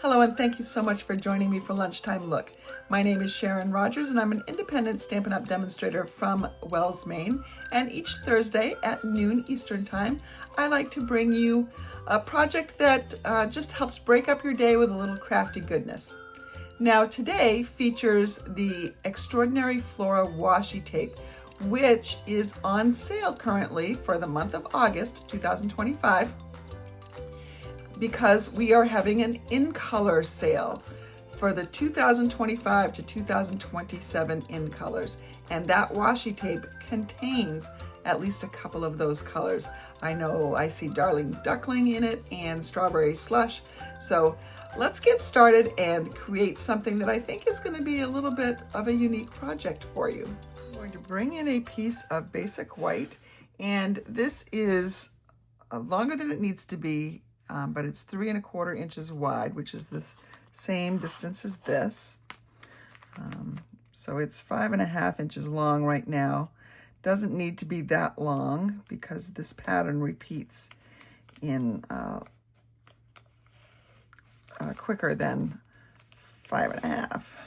Hello, and thank you so much for joining me for Lunchtime Look. My name is Sharon Rogers, and I'm an independent Stampin' Up! Demonstrator from Wells, Maine. And each Thursday at noon Eastern Time, I like to bring you a project that just helps break up your day with a little crafty goodness. Now, today features the extraordinary Flora Washi tape, which is on sale currently for the month of August 2025. Because we are having an in-color sale for the 2025 to 2027 in colors. And that washi tape contains at least a couple of those colors. I know I see Darling Duckling in it and Strawberry Slush. So let's get started and create something that I think is going to be a little bit of a unique project for you. I'm going to bring in a piece of basic white, and this is longer than it needs to be. But it's 3 1/4 inches wide, which is the same distance as this. So it's 5 1/2 inches long right now. Doesn't need to be that long because this pattern repeats in quicker than 5 1/2.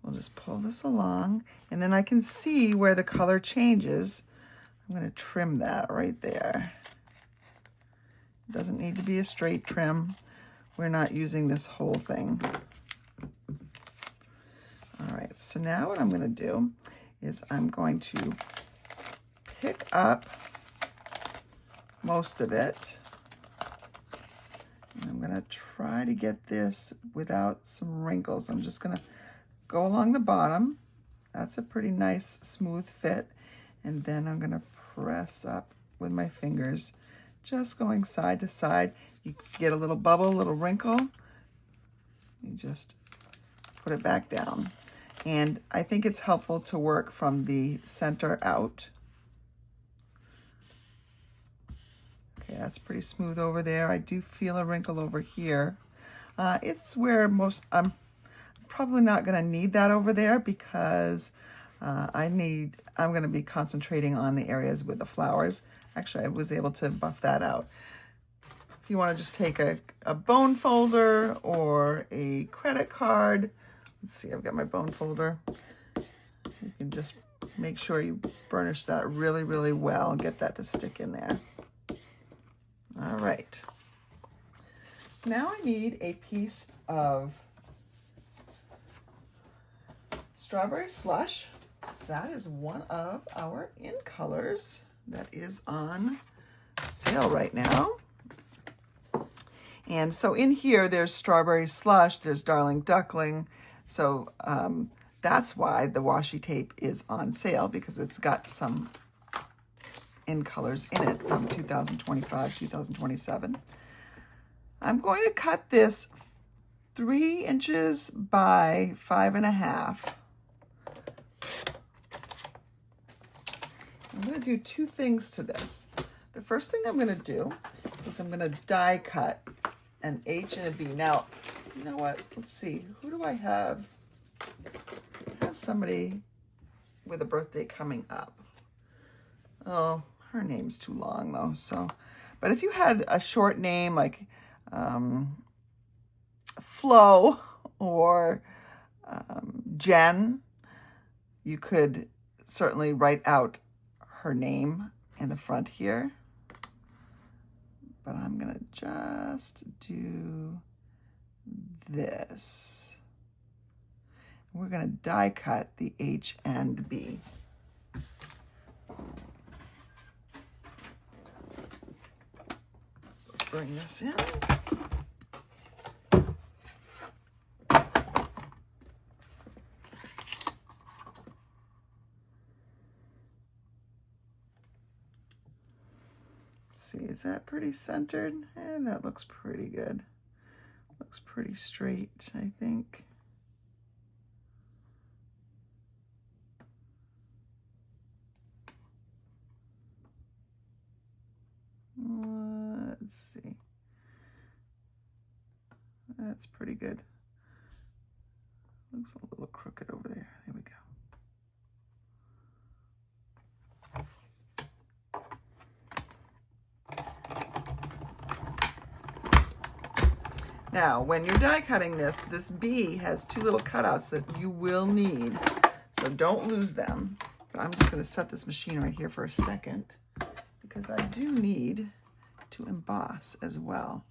We'll just pull this along, and then I can see where the color changes. I'm going to trim that right there. Doesn't need to be a straight trim. We're not using this whole thing. All right, so now what I'm going to do is I'm going to pick up most of it. And I'm going to try to get this without some wrinkles. I'm just going to go along the bottom. That's a pretty nice smooth fit. And then I'm going to press up with my fingers, just going side to side. You get a little bubble, a little wrinkle. You just put it back down. And I think it's helpful to work from the center out. Okay, that's pretty smooth over there. I do feel a wrinkle over here. It's where I'm probably not going to need that over there because I'm going to be concentrating on the areas with the flowers. Actually, I was able to buff that out. If you want to just take a bone folder or a credit card, let's see, I've got my bone folder. You can just make sure you burnish that really, really well. Get that to stick in there. All right. Now I need a piece of Strawberry Slush. That is one of our in colors that is on sale right now. And so in here, there's Strawberry Slush, there's Darling Duckling. So that's why the washi tape is on sale, because it's got some in colors in it from 2025, 2027. I'm going to cut this 3 inches by 5 1/2. I'm going to do two things to this. The first thing I'm going to do is I'm going to die cut an H and a B. Now, you know what? Let's see. Who do I have? I have somebody with a birthday coming up. Oh, her name's too long though. So, but if you had a short name like Flo or Jen, you could certainly write out her name in the front here, but I'm gonna just do this. We're gonna die cut the H and B. Bring this in. See, is that pretty centered? And that looks pretty good. Looks pretty straight, I think. Let's see. That's pretty good. Looks a little crooked over there. There we go. Now, when you're die cutting this bee has two little cutouts that you will need, so don't lose them. But I'm just going to set this machine right here for a second because I do need to emboss as well.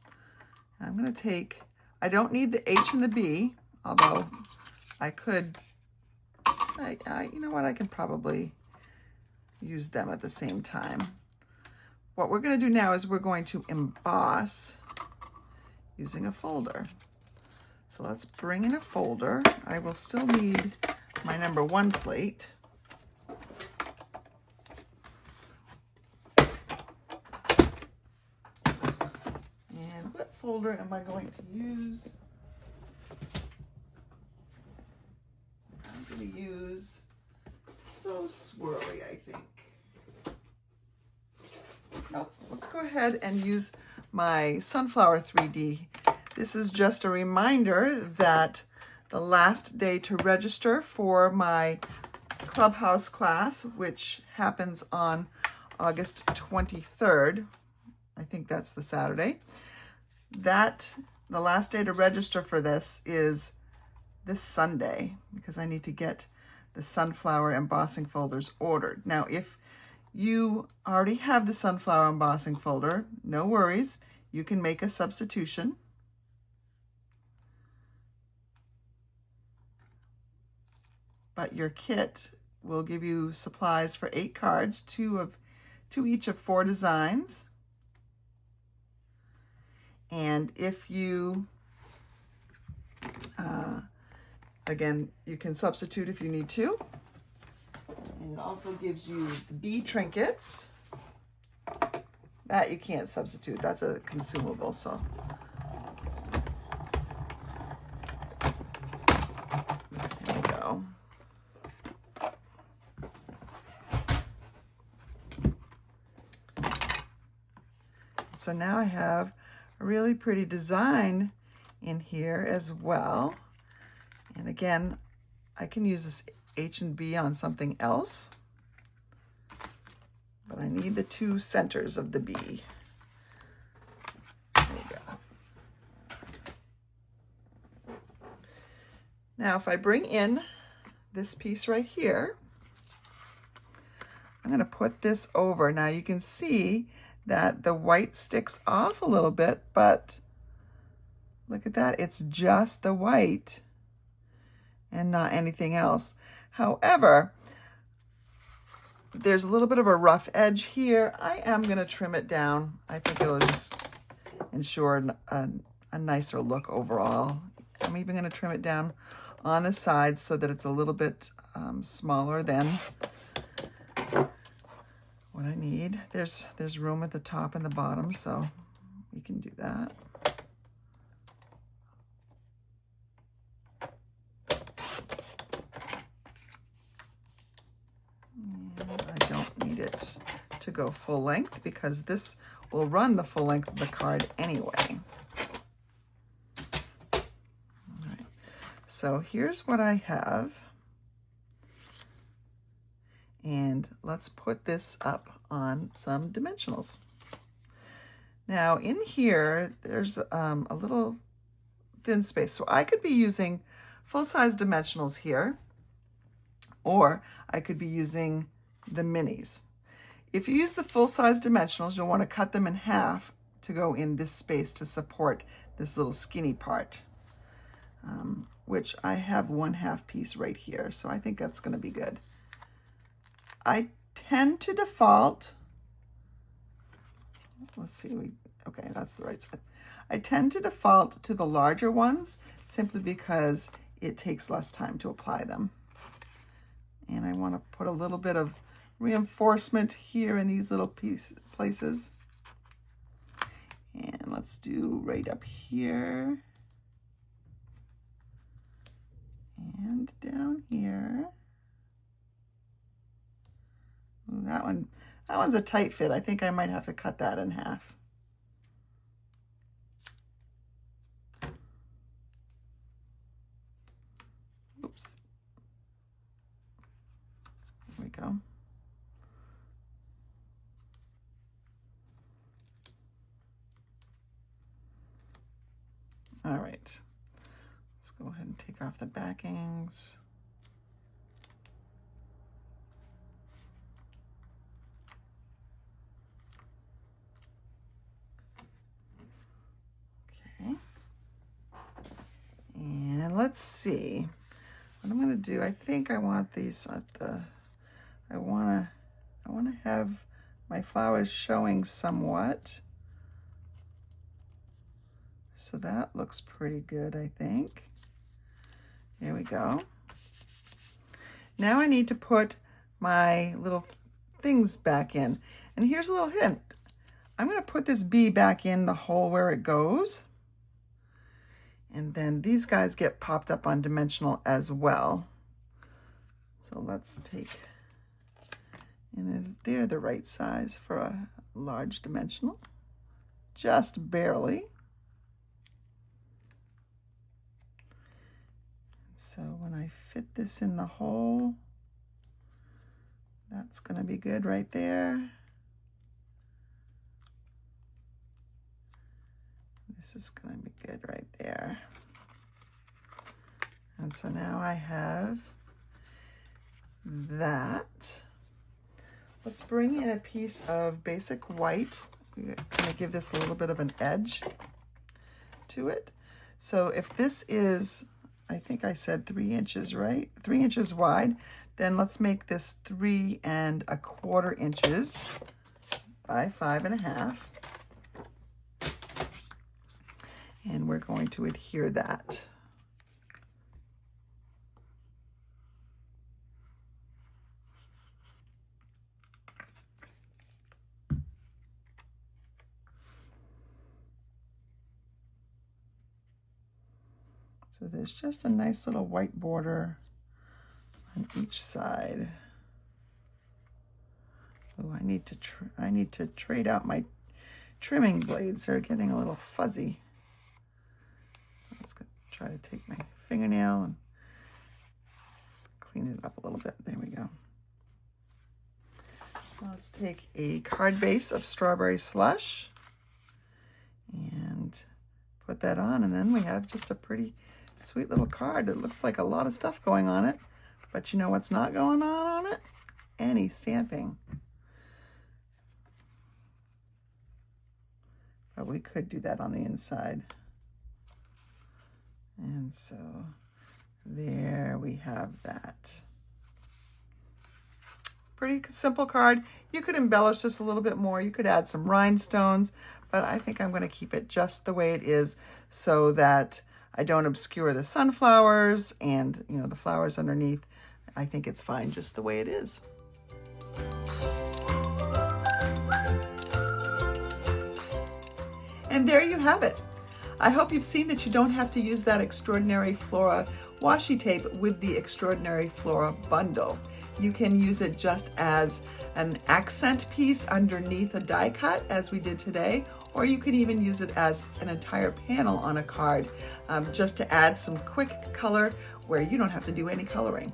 And I'm going to take, I don't need the H and the B, although I could, you know what, I can probably use them at the same time. What we're going to do now is we're going to emboss using a folder. So let's bring in a folder. I will still need my number 1 plate. And what folder am I going to use? I'm going to use So Swirly, I think. Nope, let's go ahead and use my Sunflower 3D. This is just a reminder that the last day to register for my Clubhouse class, which happens on August 23rd, I think that's the Saturday, the last day to register for this is this Sunday because I need to get the sunflower embossing folders ordered. Now, if you already have the sunflower embossing folder, no worries. You can make a substitution. But your kit will give you supplies for 8 cards, two each of 4 designs. And if you, again, you can substitute if you need to. And it also gives you the bee trinkets. That you can't substitute, that's a consumable, so. There we go. So now I have a really pretty design in here as well. And again, I can use this H and B on something else, but I need the 2 centers of the bee. There we go. Now, if I bring in this piece right here, I'm going to put this over. Now you can see that the white sticks off a little bit, but look at that. It's just the white and not anything else. However, there's a little bit of a rough edge here. I am going to trim it down. I think it'll just ensure a nicer look overall. I'm even going to trim it down on the sides so that it's a little bit smaller than what I need. There's room at the top and the bottom, so we can do that. I don't need it to go full length because this will run the full length of the card anyway. All right. So here's what I have. And let's put this up on some dimensionals. Now in here, there's a little thin space. So I could be using full-size dimensionals here, or I could be using the minis. If you use the full-size dimensionals, you'll want to cut them in half to go in this space to support this little skinny part, which I have 1/2 piece right here. So I think that's going to be good. I tend to default, let's see, okay, that's the right side. I tend to default to the larger ones simply because it takes less time to apply them. And I want to put a little bit of reinforcement here in these little places. And let's do right up here. And down here. Ooh, that one's a tight fit. I think I might have to cut that in half. Oops. There we go. All right, let's go ahead and take off the backings. Okay. And let's see what I'm going to do. I think I want these at the, I want to have my flowers showing somewhat. So that looks pretty good, I think. There we go. Now I need to put my little things back in. And here's a little hint. I'm going to put this bee back in the hole where it goes. And then these guys get popped up on dimensional as well. So let's take, and they're the right size for a large dimensional, just barely. So when I fit this in the hole, that's going to be good right there. This is going to be good right there. And so now I have that. Let's bring in a piece of basic white. We're going to give this a little bit of an edge to it. So if this is, I think I said 3 inches, right? 3 inches wide. Then let's make this 3 1/4 inches by 5 1/2. And we're going to adhere that. So there's just a nice little white border on each side. Oh, I need to trade out my trimming blades. They're getting a little fuzzy. I'm just going to try to take my fingernail and clean it up a little bit. There we go. So let's take a card base of strawberry slush and put that on, and then we have just a pretty sweet little card. It looks like a lot of stuff going on it, but you know what's not going on it? Any stamping. But we could do that on the inside. And so there we have that. Pretty simple card. You could embellish this a little bit more. You could add some rhinestones, but I think I'm going to keep it just the way it is so that I don't obscure the sunflowers and, you know, the flowers underneath. I think it's fine just the way it is. And there you have it. I hope you've seen that you don't have to use that extraordinary Flora washi tape with the extraordinary Flora bundle. You can use it just as an accent piece underneath a die cut, as we did today, or you could even use it as an entire panel on a card, just to add some quick color where you don't have to do any coloring.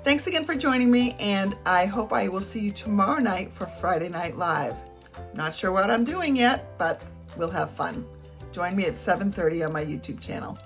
Thanks again for joining me, and I hope I will see you tomorrow night for Friday Night Live. Not sure what I'm doing yet, but we'll have fun. Join me at 7:30 on my YouTube channel.